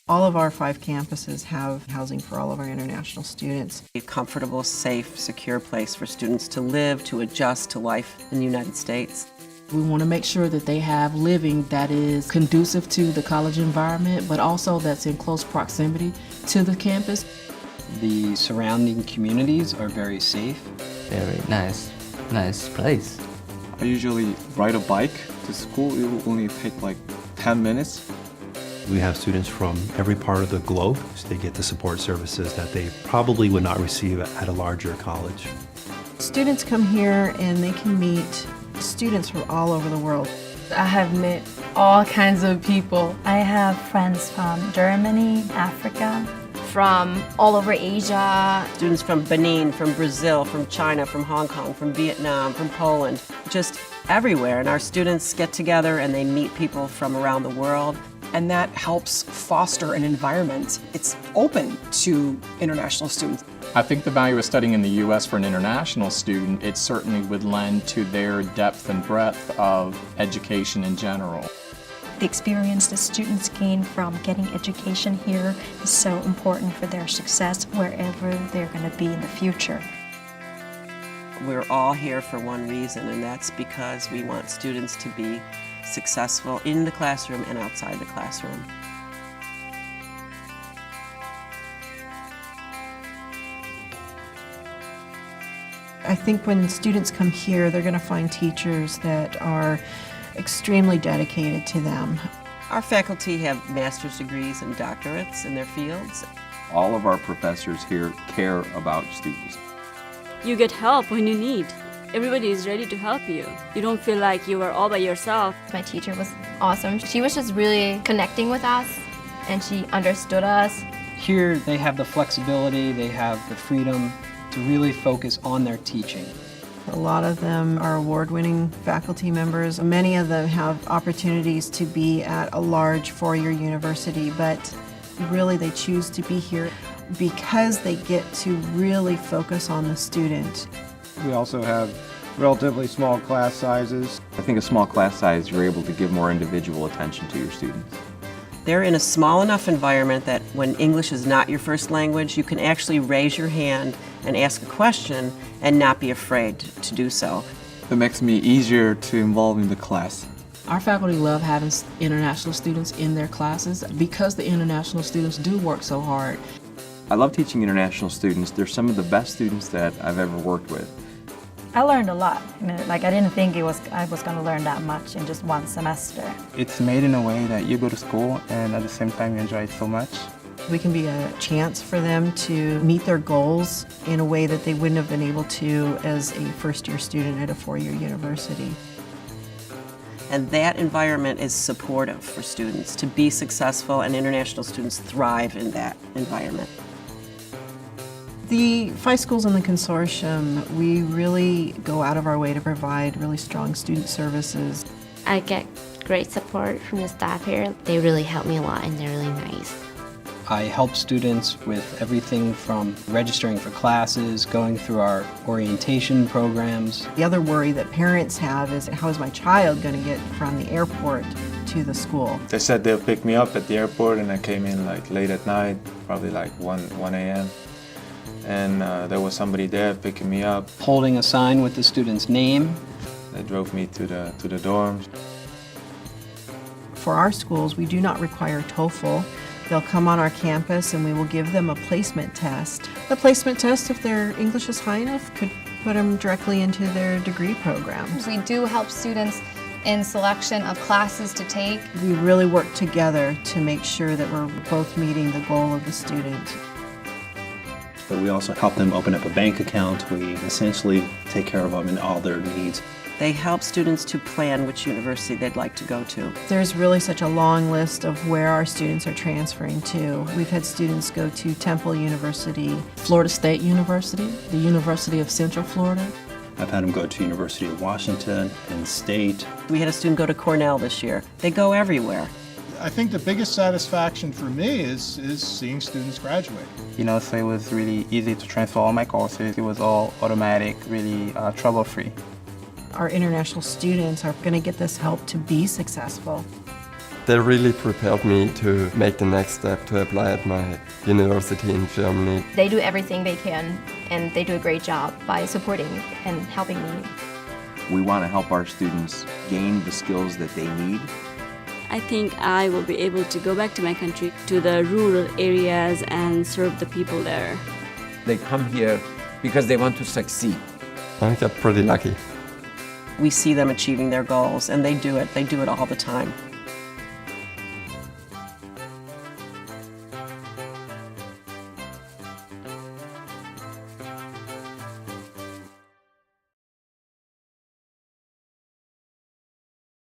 All of our 5 campuses have housing for all of our international students. A comfortable, safe, secure place for students to live, to adjust to life in the United States. We want to make sure that they have living that is conducive to the college environment, but also that's in close proximity to the campus. The surrounding communities are very safe. Very nice place. I usually ride a bike to school. It will only take like 10 minutes. We have students from every part of the globe, so they get the support services that they probably would not receive at a larger college. Students come here and they can meet students from all over the world. I have met all kinds of people. I have friends from Germany, Africa, from all over Asia. Students from Benin, from Brazil, from China, from Hong Kong, from Vietnam, from Poland, just everywhere. And our students get together and they meet people from around the world. And that helps foster an environment. It's open to international students. I think the value of studying in the U.S. for an international student, it certainly would lend to their depth and breadth of education in general. The experience that students gain from getting education here is so important for their success wherever they're going to be in the future. We're all here for one reason, and that's because we want students to be successful in the classroom and outside the classroom. I think when students come here, they're going to find teachers that are extremely dedicated to them. Our faculty have master's degrees and doctorates in their fields. All of our professors here care about students. You get help when you need. Everybody is ready to help you. You don't feel like you are all by yourself. My teacher was awesome. She was just really connecting with us, and she understood us. Here they have the flexibility, they have the freedom to really focus on their teaching. A lot of them are award-winning faculty members. Many of them have opportunities to be at a large four-year university, but really they choose to be here because they get to really focus on the student. We also have relatively small class sizes. I think a small class size, you're able to give more individual attention to your students. They're in a small enough environment that when English is not your first language, you can actually raise your hand and ask a question and not be afraid to do so. It makes me easier to involve in the class. Our faculty love having international students in their classes because the international students do work so hard. I love teaching international students. They're some of the best students that I've ever worked with. I learned a lot. I didn't think I was going to learn that much in just one semester. It's made in a way that you go to school and at the same time you enjoy it so much. We can be a chance for them to meet their goals in a way that they wouldn't have been able to as a first-year student at a four-year university. And that environment is supportive for students to be successful, and international students thrive in that environment. The 5 schools in the consortium, we really go out of our way to provide really strong student services. I get great support from the staff here. They really help me a lot and they're really nice. I help students with everything from registering for classes, going through our orientation programs. The other worry that parents have is, how is my child going to get from the airport to the school? They said they'll pick me up at the airport and I came in like late at night, probably like 1 a.m. And there was somebody there picking me up. Holding a sign with the student's name. They drove me to the dorms. For our schools, we do not require TOEFL. They'll come on our campus and we will give them a placement test. The placement test, if their English is high enough, could put them directly into their degree programs. We do help students in selection of classes to take. We really work together to make sure that we're both meeting the goal of the student. But we also help them open up a bank account. We essentially take care of them in all their needs. They help students to plan which university they'd like to go to. There's really such a long list of where our students are transferring to. We've had students go to Temple University, Florida State University, the University of Central Florida. I've had them go to University of Washington and State. We had a student go to Cornell this year. They go everywhere. I think the biggest satisfaction for me is seeing students graduate. You know, so it was really easy to transfer all my courses. It was all automatic, really trouble-free. Our international students are going to get this help to be successful. They really prepared me to make the next step to apply at my university in Germany. They do everything they can, and they do a great job by supporting and helping me. We want to help our students gain the skills that they need. I think I will be able to go back to my country, to the rural areas, and serve the people there. They come here because they want to succeed. I got pretty lucky. We see them achieving their goals, and they do it all the time.